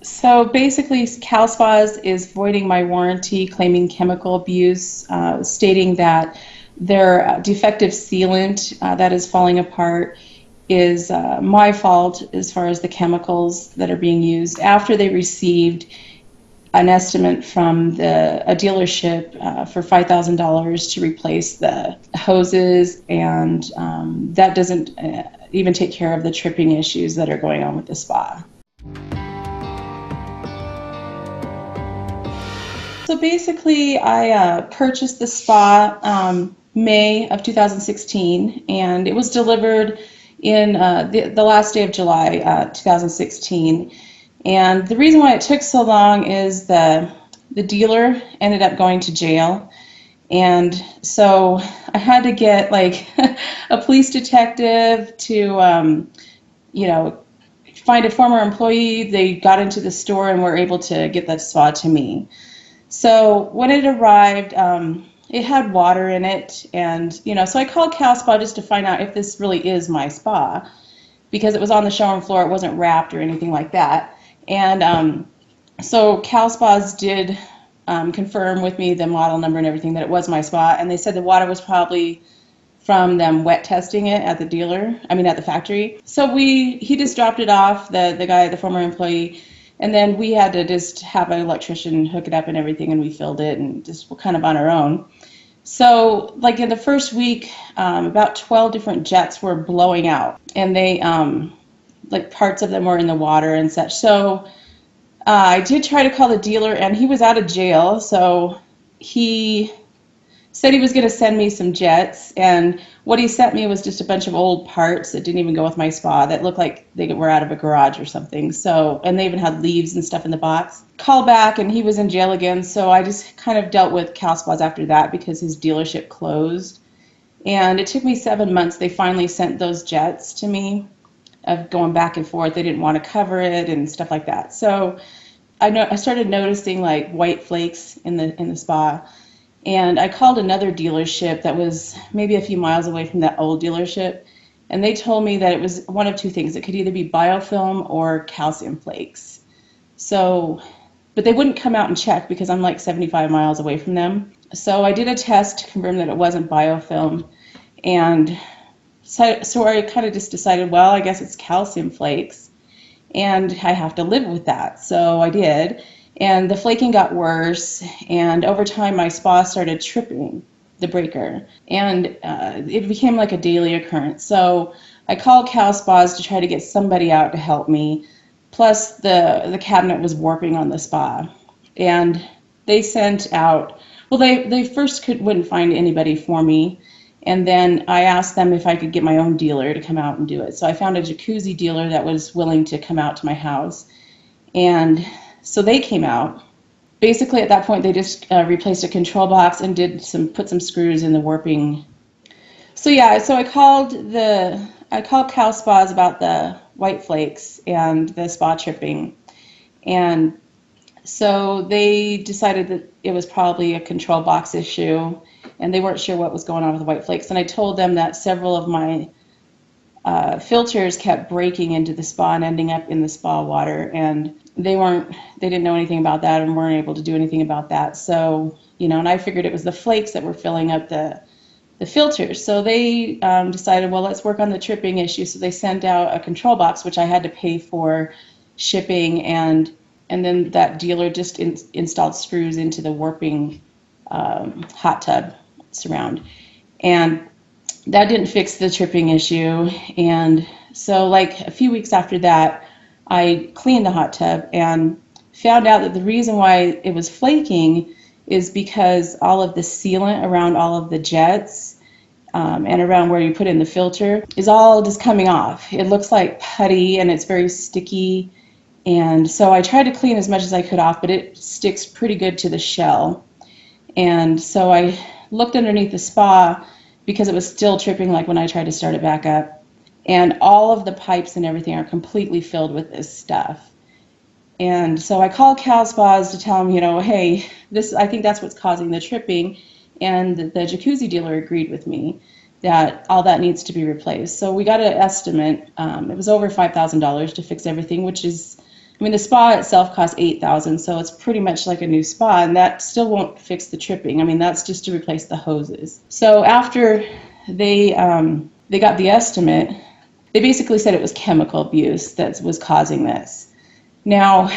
So basically, Cal Spas is voiding my warranty, claiming chemical abuse, stating that their defective sealant that is falling apart is my fault as far as the chemicals that are being used after they received an estimate from a dealership for $5,000 to replace the hoses, and that doesn't even take care of the tripping issues that are going on with the spa. So basically, I purchased the spa May of 2016, and it was delivered in the last day of July 2016. And the reason why it took so long is the dealer ended up going to jail, and so I had to get like a police detective to find a former employee. They got into the store and were able to get that spa to me. So when it arrived, it had water in it, and so I called Cal Spa just to find out if this really is my spa, because it was on the showroom floor. It wasn't wrapped or anything like that. And so Cal Spas did confirm with me the model number and everything that it was my spa, and they said the water was probably from them wet testing it at the factory. So he just dropped it off, the guy, the former employee. And then we had to just have an electrician hook it up and everything, and we filled it and just kind of on our own. So like in the first week, about 12 different jets were blowing out, and they, like parts of them were in the water and such. So I did try to call the dealer, and he was out of jail, so he said he was going to send me some jets, and what he sent me was just a bunch of old parts that didn't even go with my spa, that looked like they were out of a garage or something. So, and they even had leaves and stuff in the box. Called back, and he was in jail again, so I just kind of dealt with Cal Spas after that because his dealership closed. And it took me 7 months. They finally sent those jets to me of going back and forth. They didn't want to cover it and stuff like that. So I started noticing like white flakes in the spa. And I called another dealership that was maybe a few miles away from that old dealership, and they told me that it was one of two things. It could either be biofilm or calcium flakes. So, but they wouldn't come out and check because I'm like 75 miles away from them. So I did a test to confirm that it wasn't biofilm, and so I kind of just decided, well, I guess it's calcium flakes, and I have to live with that. So I did. And the flaking got worse, and over time my spa started tripping the breaker, and it became like a daily occurrence. So I called Cal Spas to try to get somebody out to help me, plus the cabinet was warping on the spa. And they sent out, well, they first wouldn't find anybody for me, and then I asked them if I could get my own dealer to come out and do it. So I found a jacuzzi dealer that was willing to come out to my house, and so they came out. Basically, at that point, they just replaced a control box and put some screws in the warping. So yeah, so I called Cal Spas about the white flakes and the spa tripping, and so they decided that it was probably a control box issue, and they weren't sure what was going on with the white flakes. And I told them that several of my filters kept breaking into the spa and ending up in the spa water, and they didn't know anything about that and weren't able to do anything about that. So, and I figured it was the flakes that were filling up the filters. So they decided, well, let's work on the tripping issue. So they sent out a control box, which I had to pay for shipping, and then that dealer just installed screws into the warping hot tub surround. And that didn't fix the tripping issue. And so like a few weeks after that, I cleaned the hot tub and found out that the reason why it was flaking is because all of the sealant around all of the jets and around where you put in the filter is all just coming off. It looks like putty, and it's very sticky. And so I tried to clean as much as I could off, but it sticks pretty good to the shell. And so I looked underneath the spa because it was still tripping like when I tried to start it back up. And all of the pipes and everything are completely filled with this stuff. And so I called Cal Spas to tell them, hey, I think that's what's causing the tripping. And the jacuzzi dealer agreed with me that all that needs to be replaced. So we got an estimate. It was over $5,000 to fix everything, which is I mean, the spa itself costs $8,000, so it's pretty much like a new spa, and that still won't fix the tripping. I mean, that's just to replace the hoses. So after they got the estimate, they basically said it was chemical abuse that was causing this. Now,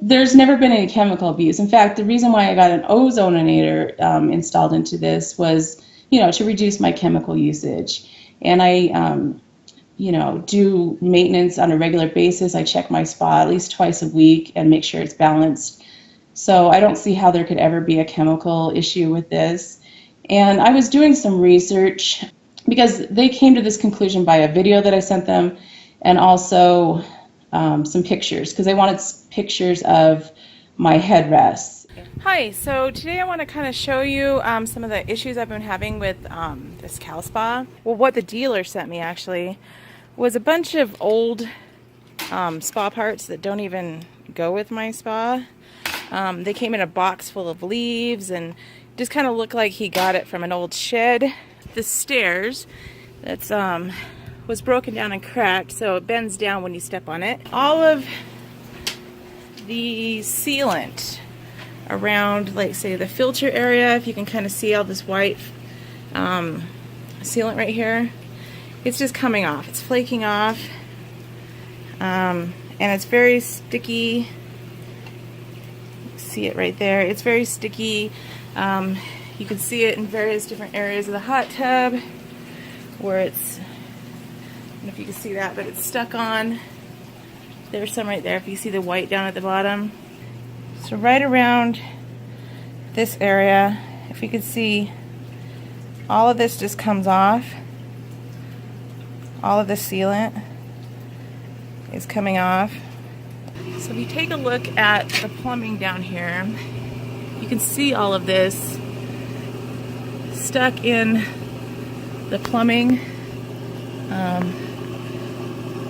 there's never been any chemical abuse. In fact, the reason why I got an ozonator installed into this was, to reduce my chemical usage. And I, do maintenance on a regular basis. I check my spa at least twice a week and make sure it's balanced. So I don't see how there could ever be a chemical issue with this. And I was doing some research because they came to this conclusion by a video that I sent them, and also some pictures, because they wanted pictures of my headrests. Hi, so today I want to kind of show you some of the issues I've been having with this cow spa. Well, what the dealer sent me actually was a bunch of old spa parts that don't even go with my spa. They came in a box full of leaves and just kind of looked like he got it from an old shed. The stairs that's was broken down and cracked, so it bends down when you step on it. All of the sealant around, like, say, the filter area, if you can kind of see all this white sealant right here, it's just coming off. It's flaking off, and it's very sticky. See it right there. It's very sticky. You can see it in various different areas of the hot tub where it's, I don't know if you can see that, but it's stuck on. There's some right there if you see the white down at the bottom. So right around this area, if you can see, all of this just comes off. All of the sealant is coming off. So if you take a look at the plumbing down here, you can see all of this stuck in the plumbing.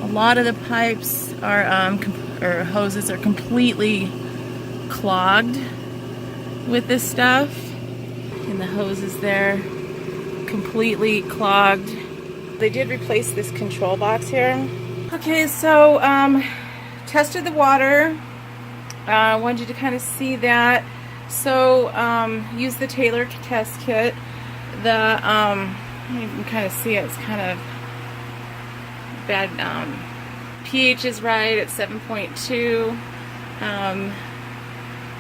A lot of the pipes are or hoses are completely clogged with this stuff, and the hoses there completely clogged. They did replace this control box here. Okay, so tested the water. I wanted you to kind of see that. So use the Taylor test kit. The you can kind of see it. It's kind of bad. pH is right at 7.2.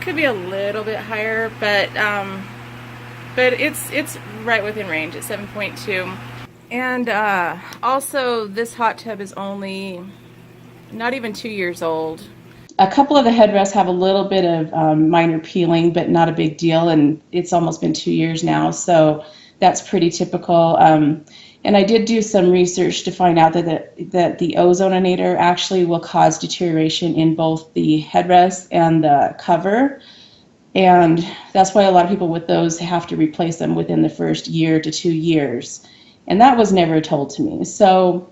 Could be a little bit higher, but it's right within range at 7.2. And also, this hot tub is only not even 2 years old. A couple of the headrests have a little bit of minor peeling, but not a big deal, and it's almost been 2 years now, so that's pretty typical. And I did do some research to find out that the ozonator actually will cause deterioration in both the headrest and the cover, and that's why a lot of people with those have to replace them within the first year to 2 years. And that was never told to me. So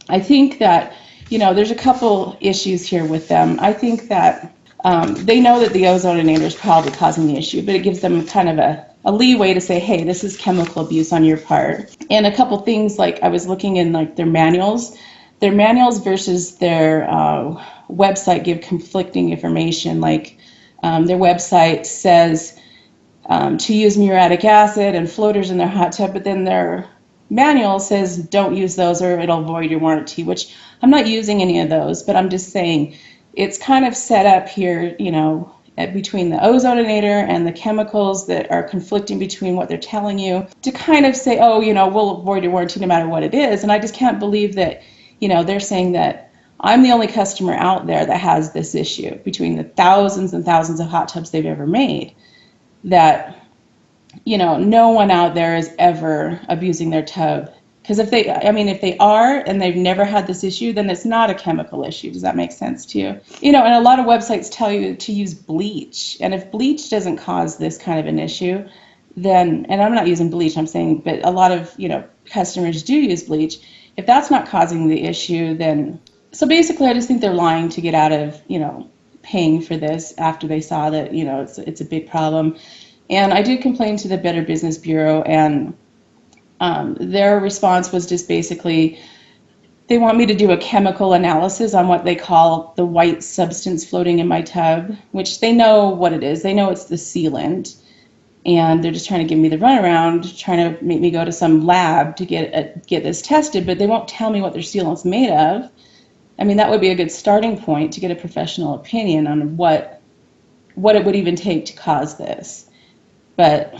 I think that, there's a couple issues here with them. I think that they know that the ozonator is probably causing the issue, but it gives them kind of a leeway to say, hey, this is chemical abuse on your part. And a couple things, like I was looking in like their manuals versus their website give conflicting information. Like their website says to use muriatic acid and floaters in their hot tub, but then their manual says don't use those or it'll void your warranty, which I'm not using any of those, but I'm just saying it's kind of set up here, between the ozonator and the chemicals that are conflicting between what they're telling you to kind of say, oh, we'll avoid your warranty no matter what it is. And I just can't believe that, they're saying that I'm the only customer out there that has this issue between the thousands and thousands of hot tubs they've ever made, that no one out there is ever abusing their tub. Because if they are and they've never had this issue, then it's not a chemical issue. Does that make sense to you? And a lot of websites tell you to use bleach. And if bleach doesn't cause this kind of an issue, then, and I'm not using bleach, I'm saying, but a lot of, customers do use bleach. If that's not causing the issue, then, so basically I just think they're lying to get out of, paying for this after they saw that, it's a big problem. And I did complain to the Better Business Bureau, and their response was just basically They want me to do a chemical analysis on what they call the white substance floating in my tub, which they know what it is. They know it's the sealant. And they're just trying to give me the runaround, trying to make me go to some lab to get this tested, but they won't tell me what their sealant's made of. I mean, that would be a good starting point to get a professional opinion on what it would even take to cause this. But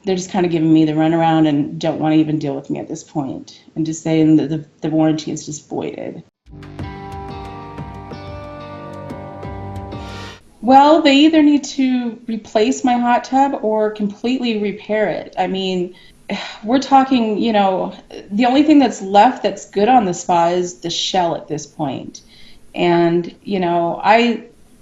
they're just kind of giving me the runaround and don't want to even deal with me at this point, and just saying that the warranty is just voided. Well, they either need to replace my hot tub or completely repair it. I mean, we're talking, the only thing that's left that's good on the spa is the shell at this point. And,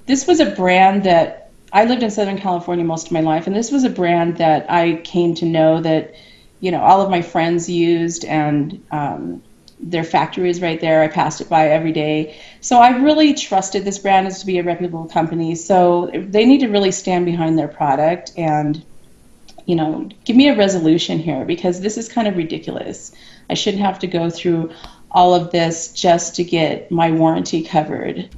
this was a brand that I lived in Southern California most of my life, and this was a brand that I came to know that, all of my friends used, and their factory is right there. I passed it by every day. So I really trusted this brand as to be a reputable company. So they need to really stand behind their product and, give me a resolution here, because this is kind of ridiculous. I shouldn't have to go through all of this just to get my warranty covered.